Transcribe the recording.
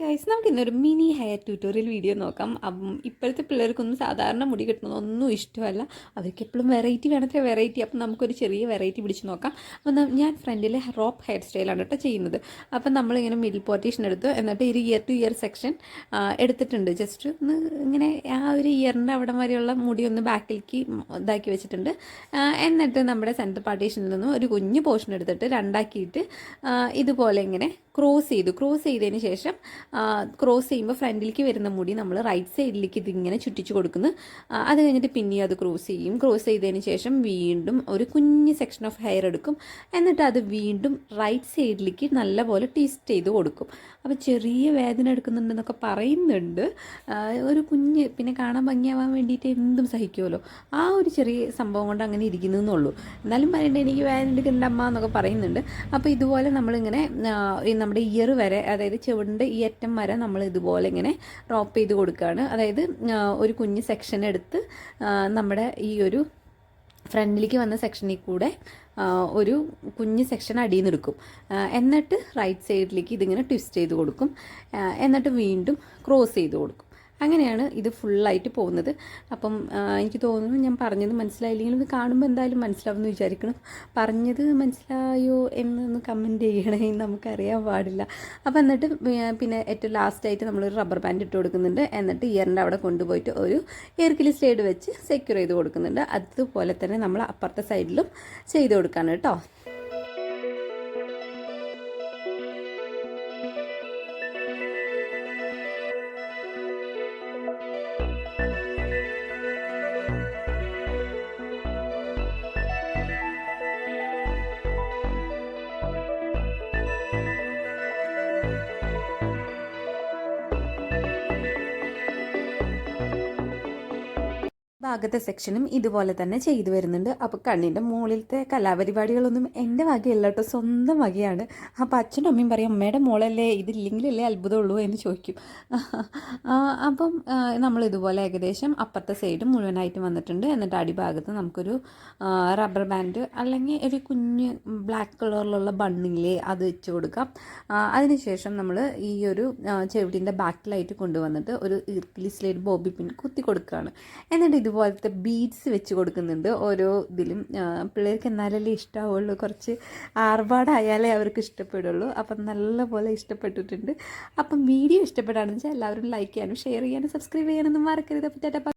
Guys നമുക്ക് ഇന്നൊരു mini hair tutorial video നോക്കാം. ഇപ്പോഴത്തെ പിള്ളേർക്കൊന്നും സാധാരണ മുടി കിട്ടുന്നതൊന്നും ഇഷ്ടമല്ല. അവർക്ക് എപ്പോഴും വെറൈറ്റി വേണത്ര വെറൈറ്റി. അപ്പം നമുക്കൊരു ചെറിയ വെറൈറ്റി പിടിച്ച് നോക്കാം. അപ്പം ഞാൻ ഫ്രണ്ടിൽ റോപ്പ് ഹെയർ സ്റ്റൈലാണ് കേട്ടോ ചെയ്യുന്നത്. അപ്പം നമ്മളിങ്ങനെ മിഡിൽ പോർട്ടീഷൻ എടുത്തു, എന്നിട്ട് ഒരു ഇയർ ടു ഇയർ സെക്ഷൻ എടുത്തിട്ടുണ്ട്. ജസ്റ്റ് ഒന്ന് ഇങ്ങനെ ആ ഒരു ഇയറിൻ്റെ അവിടം വരെയുള്ള മുടി ഒന്ന് ബാക്കിലേക്ക് ഇതാക്കി വെച്ചിട്ടുണ്ട്. എന്നിട്ട് നമ്മുടെ സെൻറ്റർ പാർട്ടീഷനിൽ നിന്നും ഒരു കുഞ്ഞു പോർഷൻ എടുത്തിട്ട് രണ്ടാക്കിയിട്ട് ഇതുപോലെ ഇങ്ങനെ ക്രോസ് ചെയ്തതിന് ശേഷം ക്രോസ് ചെയ്യുമ്പോൾ ഫ്രണ്ടിലേക്ക് വരുന്ന മുടി നമ്മൾ റൈറ്റ് സൈഡിലേക്ക് ഇതിങ്ങനെ ചുറ്റിച്ച് കൊടുക്കുന്നു. അത് കഴിഞ്ഞിട്ട് പിന്നെയും അത് ക്രോസ് ചെയ്തതിന് ശേഷം വീണ്ടും ഒരു കുഞ്ഞ് സെക്ഷൻ ഓഫ് ഹെയർ എടുക്കും. എന്നിട്ട് അത് വീണ്ടും റൈറ്റ് സൈഡിലേക്ക് നല്ലപോലെ ട്വിസ്റ്റ് ചെയ്ത് കൊടുക്കും. അപ്പോൾ ചെറിയ വേദന എടുക്കുന്നുണ്ടെന്നൊക്കെ പറയുന്നുണ്ട്. ഒരു കുഞ്ഞ് പിന്നെ കാണാൻ ഭംഗിയാവാൻ വേണ്ടിയിട്ട് എന്തും സഹിക്കുമല്ലോ. ആ ഒരു ചെറിയ സംഭവം കൊണ്ട് അങ്ങനെ ഇരിക്കുന്നതെന്നുള്ളൂ. എന്നാലും പറയണ്ടേ എനിക്ക് വേദന എടുക്കുന്നുണ്ട് അമ്മ എന്നൊക്കെ പറയുന്നുണ്ട്. അപ്പോൾ ഇതുപോലെ നമ്മളിങ്ങനെ നമ്മുടെ ഇയർ വരെ, അതായത് ചുവടിൻ്റെ ഈ അറ്റം വരെ നമ്മൾ ഇതുപോലെ ഇങ്ങനെ റോപ്പ് ചെയ്ത് കൊടുക്കുകയാണ്. അതായത് ഒരു കുഞ്ഞ് സെക്ഷൻ എടുത്ത് നമ്മുടെ ഈ ഒരു ഫ്രണ്ടിലേക്ക് വന്ന സെക്ഷനിൽ കൂടെ ഒരു കുഞ്ഞ് സെക്ഷൻ അടിയിൽ നിന്ന് എടുക്കും. എന്നിട്ട് റൈറ്റ് സൈഡിലേക്ക് ഇതിങ്ങനെ ട്വിസ്റ്റ് ചെയ്ത് കൊടുക്കും. എന്നിട്ട് വീണ്ടും ക്രോസ് ചെയ്ത് കൊടുക്കും. അങ്ങനെയാണ് ഇത് ഫുള്ളായിട്ട് പോകുന്നത്. അപ്പം എനിക്ക് തോന്നുന്നു ഞാൻ പറഞ്ഞത് മനസ്സിലായില്ലെങ്കിലും ഇത് കാണുമ്പോൾ എന്തായാലും മനസ്സിലാവുമെന്ന് വിചാരിക്കണം. പറഞ്ഞത് മനസ്സിലായോ എന്നൊന്ന് കമൻറ്റ് ചെയ്യണേ, നമുക്കറിയാൻ പാടില്ല. അപ്പോൾ എന്നിട്ട് പിന്നെ ഏറ്റവും ലാസ്റ്റായിട്ട് നമ്മളൊരു റബ്ബർ ബാൻഡ് ഇട്ട് കൊടുക്കുന്നുണ്ട്. എന്നിട്ട് ഇയറിൻ്റെ അവിടെ കൊണ്ടുപോയിട്ട് ഒരു എയർ സ്ലൈഡ് വെച്ച് സെക്യൂർ ചെയ്ത് കൊടുക്കുന്നുണ്ട്. അതുപോലെ തന്നെ നമ്മൾ അപ്പുറത്തെ സൈഡിലും ചെയ്ത് കൊടുക്കുകയാണ് കേട്ടോ. ഭാഗത്തെ സെക്ഷനും ഇതുപോലെ തന്നെ ചെയ്തു വരുന്നുണ്ട്. അപ്പോൾ കണ്ണിൻ്റെ മുകളിലത്തെ കലാപരിപാടികളൊന്നും എൻ്റെ വകയല്ല കേട്ടോ, സ്വന്തം വകയാണ്. അപ്പോൾ അച്ഛനും അമ്മയും പറയും അമ്മയുടെ മോളല്ലേ, ഇതില്ലെങ്കിലല്ലേ അത്ഭുതമുള്ളൂ എന്ന് ചോദിക്കും. അപ്പം നമ്മൾ ഇതുപോലെ ഏകദേശം അപ്പുറത്തെ സൈഡ് മുഴുവനായിട്ട് വന്നിട്ടുണ്ട്. എന്നിട്ട് അടിഭാഗത്ത് നമുക്കൊരു റബ്ബർ ബാൻഡ് അല്ലെങ്കിൽ ഒരു കുഞ്ഞ് ബ്ലാക്ക് കളറിലുള്ള ബണ്ണില്ലേ അത് വെച്ച് കൊടുക്കാം. അതിനുശേഷം നമ്മൾ ഈ ഒരു ചെവിടിൻ്റെ ബാക്കിലായിട്ട് കൊണ്ടുവന്നിട്ട് ഒരു ഇർക്കിലി സ്ലൈഡ് ബോബി പിൻ കുത്തി കൊടുക്കുകയാണ്. എന്നിട്ട് ഇതുപോലത്തെ ബീഡ്സ് വെച്ച് കൊടുക്കുന്നുണ്ട് ഓരോ ഇതിലും. പിള്ളേർക്ക് എന്നാലല്ലേ ഇഷ്ടമാവുള്ളൂ, കുറച്ച് ആർഭാടായാലേ അവർക്ക് ഇഷ്ടപ്പെടുള്ളൂ. അപ്പം നല്ലപോലെ ഇഷ്ടപ്പെട്ടിട്ടുണ്ട്. അപ്പം വീഡിയോ ഇഷ്ടപ്പെടുകയാണെന്ന് വെച്ചാൽ എല്ലാവരും ലൈക്ക് ചെയ്യാനും ഷെയർ ചെയ്യാനും സബ്സ്ക്രൈബ് ചെയ്യാനൊന്നും മറക്കരുത്.